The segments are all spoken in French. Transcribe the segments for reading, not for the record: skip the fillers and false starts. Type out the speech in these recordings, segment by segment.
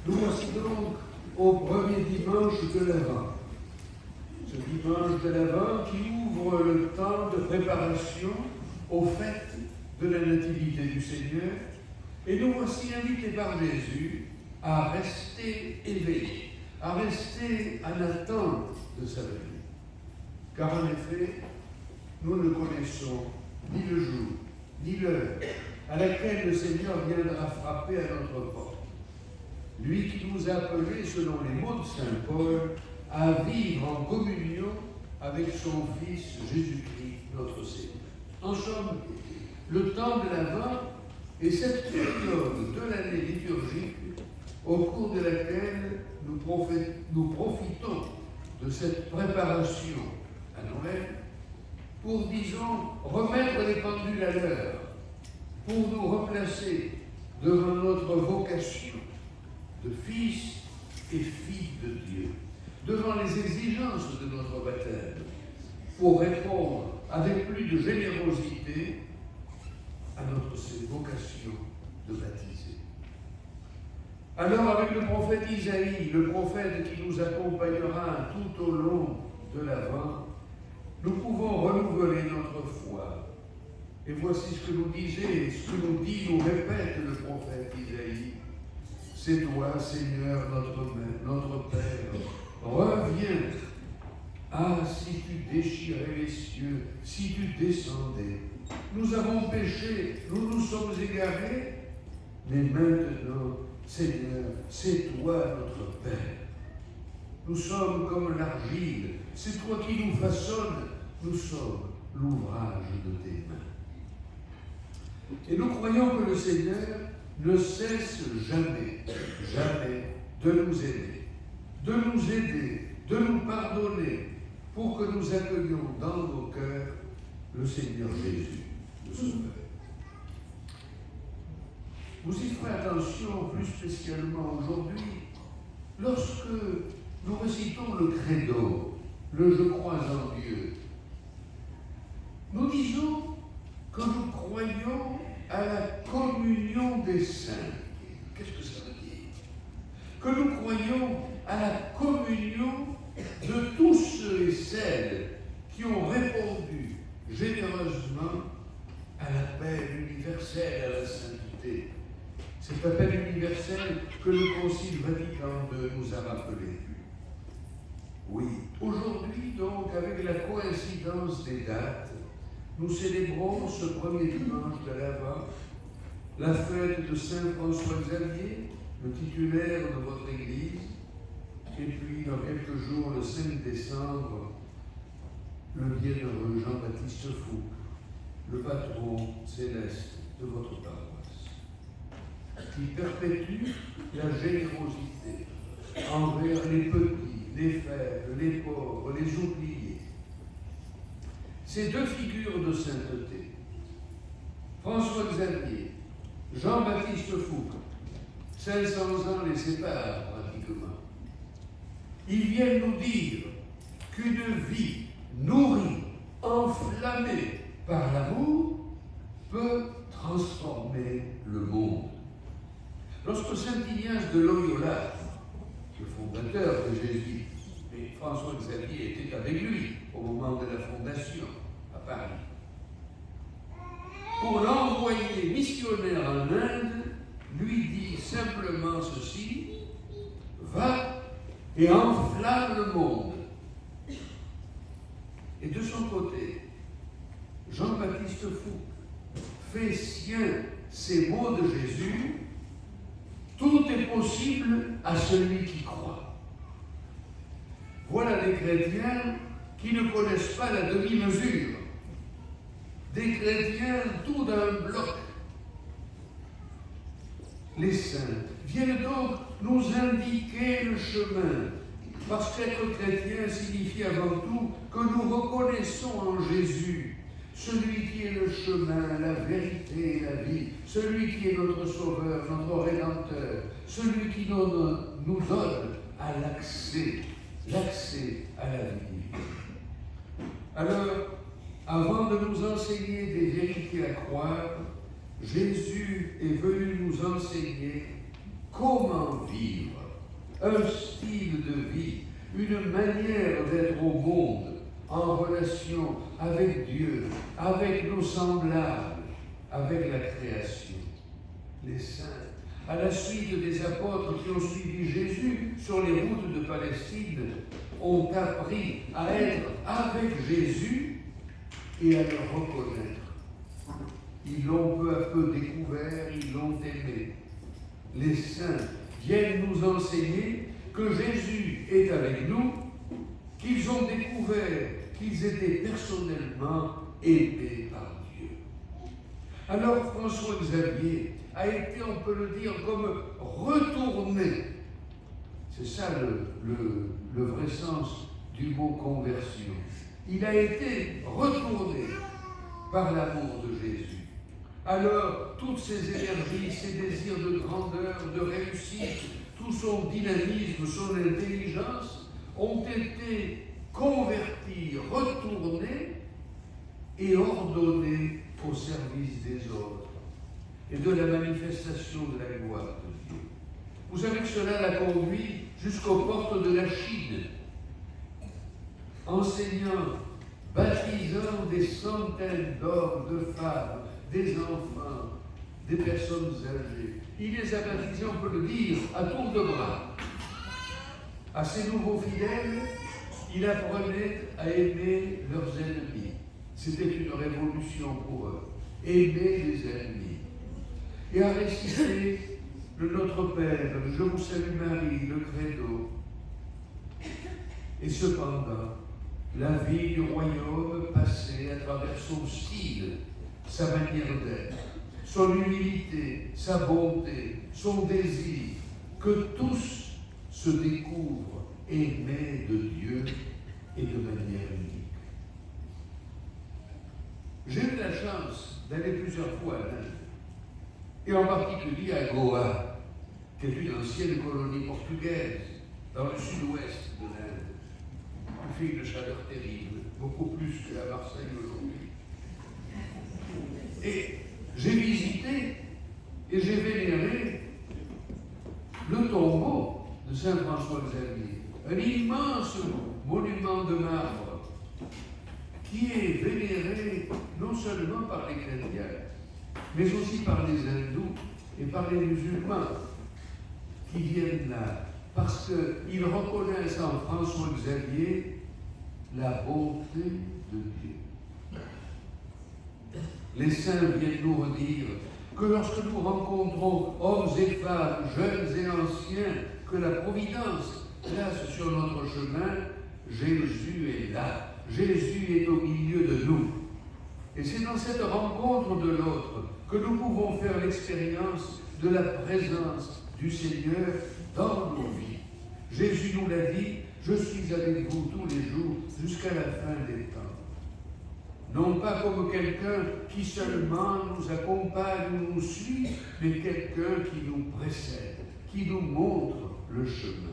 Nous voici donc au premier dimanche de l'Avent. Ce dimanche de l'Avent qui ouvre le temps de préparation aux fêtes de la Nativité du Seigneur. Et nous voici invités par Jésus à rester éveillés, à rester en attente de sa venue. Car en effet, nous ne connaissons ni le jour, ni l'heure à laquelle le Seigneur viendra frapper à notre porte. Lui qui nous a appelés, selon les mots de saint Paul, à vivre en communion avec son Fils Jésus-Christ, notre Seigneur. En somme, le temps de l'Avent est cette période de l'année liturgique au cours de laquelle nous profitons de cette préparation à Noël pour, disons, remettre les pendules à l'heure, pour nous replacer devant notre vocation de fils et filles de Dieu, devant les exigences de notre baptême, pour répondre avec plus de générosité à notre vocation de baptiser. Alors, avec le prophète Isaïe, le prophète qui nous accompagnera tout au long de l'Avent, nous pouvons renouveler notre foi. Et voici ce que nous disait, ce que nous dit, nous répète le prophète Isaïe. C'est toi, Seigneur, notre Père, reviens. Ah, si tu déchirais les cieux, si tu descendais. Nous avons péché, nous nous sommes égarés, mais maintenant, Seigneur, c'est toi notre Père. Nous sommes comme l'argile, c'est toi qui nous façonnes, nous sommes l'ouvrage de tes mains. Et nous croyons que le Seigneur ne cesse jamais, jamais de nous aider, de nous pardonner, pour que nous accueillions dans nos cœurs le Seigneur Jésus, le Sauveur. Vous y ferez attention plus spécialement aujourd'hui, lorsque nous récitons le credo, le je crois en Dieu. Nous disons que nous croyons à la communion des saints. Qu'est-ce que ça veut dire? Que nous croyons à la communion de tous ceux et celles qui ont répondu généreusement à l'appel universel à la sainteté. Cet appel universel que le Concile Vatican II nous a rappelé. Oui, aujourd'hui donc, avec la coïncidence des dates, nous célébrons ce premier dimanche de l'Avent la fête de Saint François-Xavier, le titulaire de votre Église, et puis dans quelques jours, le 5 décembre, le bienheureux Jean-Baptiste Fouque, le patron céleste de votre paroisse, qui perpétue la générosité envers les petits, les faibles, les pauvres, les oubliés. Ces deux figures de sainteté, François-Xavier, Jean-Baptiste Fouque, 500 ans les séparent pratiquement. Ils viennent nous dire qu'une vie nourrie, enflammée par l'amour, peut transformer le monde. Lorsque saint Ignace de Loyola, le fondateur de Jésus, et François-Xavier était avec lui au moment de la fondation à Paris, pour l'envoyer missionnaire en Inde, lui dit simplement ceci: va et enflamme le monde. Et de son côté, Jean-Baptiste Fouque fait sien ces mots de Jésus: tout est possible à celui qui croit. Voilà des chrétiens qui ne connaissent pas la demi-mesure, des chrétiens tout d'un bloc. Les saints viennent donc nous indiquer le chemin, parce qu'être chrétien signifie avant tout que nous reconnaissons en Jésus celui qui est le chemin, la vérité et la vie, celui qui est notre Sauveur, notre Rédempteur, celui qui nous donne à l'accès à la vie. Alors, avant de nous enseigner des vérités à croire, Jésus est venu nous enseigner comment vivre, un style de vie, une manière d'être au monde, en relation avec Dieu, avec nos semblables, avec la création. Les saints, à la suite des apôtres qui ont suivi Jésus sur les routes de Palestine, ont appris à être avec Jésus et à le reconnaître. Ils l'ont peu à peu découvert, ils l'ont aimé. Les saints viennent nous enseigner que Jésus est avec nous, qu'ils ont découvert qu'ils étaient personnellement aimés par Dieu. Alors François Xavier a été, on peut le dire, comme retourné. C'est ça le vrai sens du mot conversion. Il a été retourné par l'amour de Jésus. Alors, toutes ses énergies, ses désirs de grandeur, de réussite, tout son dynamisme, son intelligence ont été convertis, retournés et ordonnés au service des autres et de la manifestation de la gloire de Dieu. Vous savez que cela l'a conduit jusqu'aux portes de la Chine, enseignant, baptisant des centaines d'hommes, de femmes, des enfants, des personnes âgées. Il les a baptisés, on peut le dire, à tour de bras. À ces nouveaux fidèles, il apprenait à aimer leurs ennemis. C'était une révolution pour eux. Aimer les ennemis. Et à réciter le Notre Père, le Je vous salue Marie, le Credo. Et cependant, la vie du royaume passait à travers son style, sa manière d'être, son humilité, sa bonté, son désir, que tous se découvrent aimés de Dieu et de manière unique. J'ai eu la chance d'aller plusieurs fois à l'Inde, et en particulier à Goa, qui est une ancienne colonie portugaise dans le sud-ouest de l'Inde. Il fait une chaleur terrible, beaucoup plus qu'à Marseille aujourd'hui. Et j'ai visité et j'ai vénéré le tombeau de Saint François Xavier, un immense monument de marbre qui est vénéré non seulement par les chrétiens, mais aussi par les hindous et par les musulmans qui viennent là, parce qu'ils reconnaissent en François Xavier la bonté de Dieu. Les saints viennent nous redire que lorsque nous rencontrons hommes et femmes, jeunes et anciens, que la Providence place sur notre chemin, Jésus est là. Jésus est au milieu de nous. Et c'est dans cette rencontre de l'autre que nous pouvons faire l'expérience de la présence du Seigneur dans nos vies. Jésus nous l'a dit, je suis avec vous tous les jours jusqu'à la fin des temps. Non pas comme quelqu'un qui seulement nous accompagne ou nous suit, mais quelqu'un qui nous précède, qui nous montre le chemin.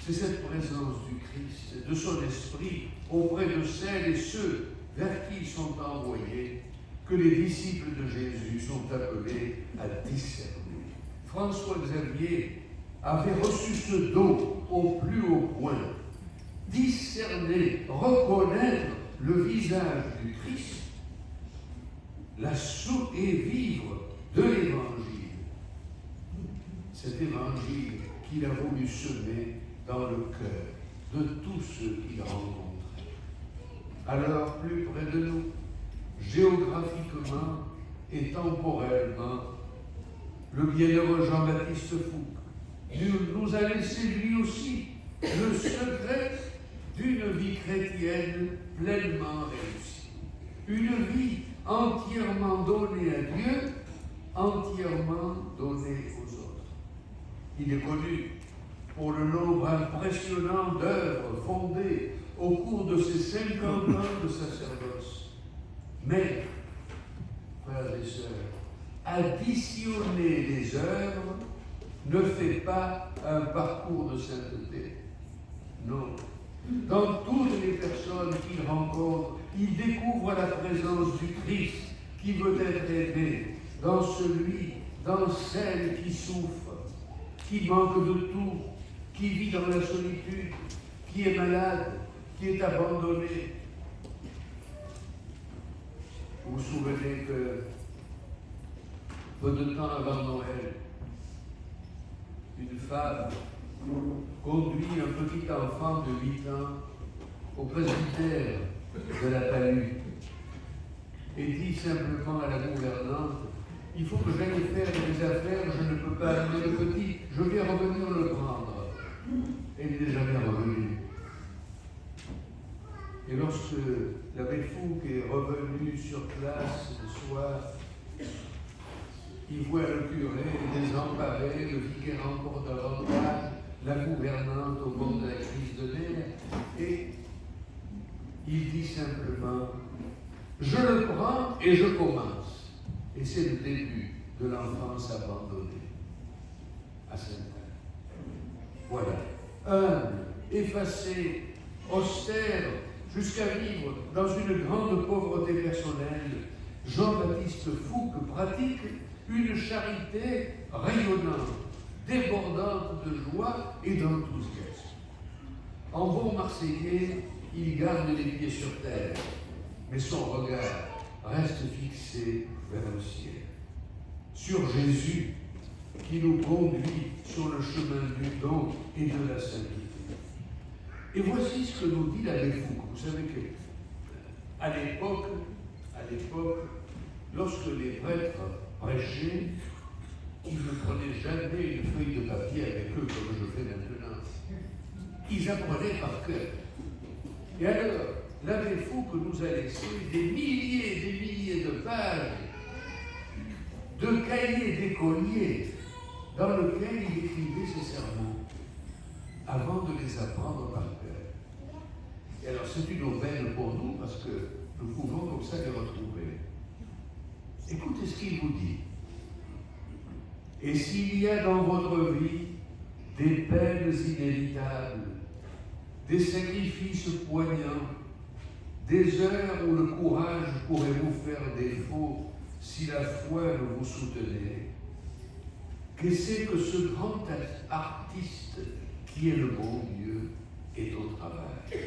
C'est cette présence du Christ, de son esprit, auprès de celles et ceux vers qui ils sont envoyés, que les disciples de Jésus sont appelés à discerner. François Xavier avait reçu ce don au plus haut point. Discerner, reconnaître le visage du Christ, et vivre de l'Évangile. Cet Évangile qu'il a voulu semer dans le cœur de tous ceux qu'il rencontrait. Alors, plus près de nous, géographiquement et temporellement, le bienheureux Jean-Baptiste Fouque nous a laissé lui aussi le secret d'une vie chrétienne pleinement réussie. Une vie entièrement donnée à Dieu, entièrement donnée aux autres. Il est connu pour le nombre impressionnant d'œuvres fondées au cours de ses 50 ans de sacerdoce. Mais, frères et sœurs, additionner les œuvres ne fait pas un parcours de sainteté. Non. Dans toutes les personnes qu'il rencontre, il découvre la présence du Christ qui veut être aimé, dans celui, dans celle qui souffre, qui manque de tout, qui vit dans la solitude, qui est malade, qui est abandonné. Vous vous souvenez que peu de temps avant Noël, une femme conduit un petit enfant de 8 ans au presbytère de la Palue et dit simplement à la gouvernante: il faut que j'aille faire des affaires, je ne peux pas amener le petit, je vais revenir le prendre. Elle n'est jamais revenue. Et lorsque l'abbé Fouque est revenu sur place le soir, il voit le curé désemparé, le vicaire encore davantage, la gouvernante au bord de la crise de nerfs, et il dit simplement: je le prends et je commence. Et c'est le début de l'enfance abandonnée à Sainte-Anne. Voilà, humble, effacé, austère, jusqu'à vivre dans une grande pauvreté personnelle, Jean-Baptiste Fouque pratique une charité rayonnante, débordante de joie et d'enthousiasme. En bon Marseillais, il garde les pieds sur terre, mais son regard reste fixé vers le ciel, sur Jésus qui nous conduit sur le chemin du don et de la sainteté. Et voici ce que nous dit l'abbé Fouque. Vous savez qu'à l'époque, lorsque les prêtres prêchaient, ils ne prenaient jamais une feuille de papier avec eux comme je fais maintenant. Ils apprenaient par cœur. Et alors, l'abbé Fouque nous a laissé des milliers de pages de cahiers d'écoliers dans lesquels il écrivait ses sermons avant de les apprendre par cœur. Et alors, c'est une aubaine pour nous parce que nous pouvons comme ça les retrouver. Écoutez ce qu'il vous dit. Et s'il y a dans votre vie des peines inévitables, des sacrifices poignants, des heures où le courage pourrait vous faire défaut si la foi ne vous soutenait, que c'est que ce grand artiste qui est le bon Dieu est au travail.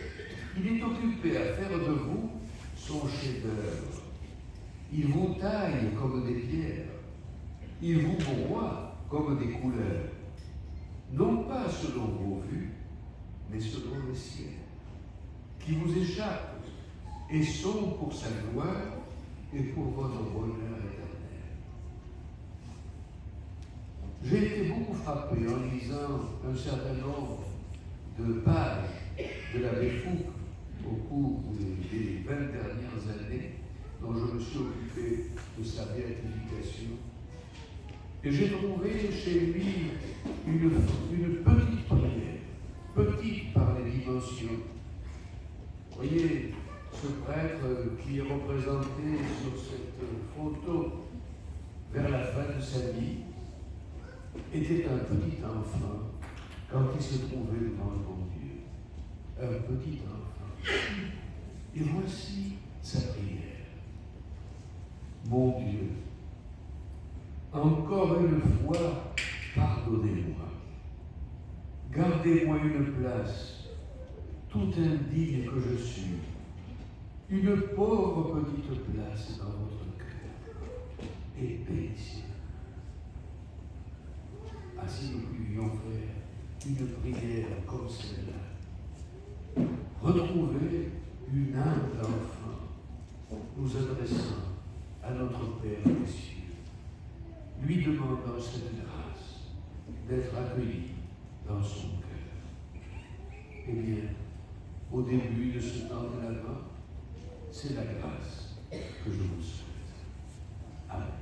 Il est occupé à faire de vous son chef-d'œuvre. Il vous taille comme des pierres. Il vous broie comme des couleurs. Non pas selon vos vues, mais selon le ciel, qui vous échappent et sont pour sa gloire et pour votre bonheur éternel. J'ai été beaucoup frappé en lisant un certain nombre de pages de l'abbé Fouque au cours des 20 dernières années dont je me suis occupé de sa béatification. Et j'ai trouvé chez lui une petite prière, petite par les dimensions. Vous voyez, ce prêtre qui est représenté sur cette photo vers la fin de sa vie était un petit enfant quand il se trouvait devant le bon Dieu. Un petit enfant. Et voici sa prière. Mon Dieu, encore une fois, pardonnez-moi. Gardez-moi une place, tout indigne que je suis, une pauvre petite place dans votre cœur. Et bénissez. Ah, si nous pouvions faire une prière comme celle-là, retrouver une âme d'enfant, nous adressant à notre Père des cieux, lui demandant cette grâce d'être accueilli dans son cœur. Eh bien, au début de ce temps de l'Avent, c'est la grâce que je vous souhaite. Amen.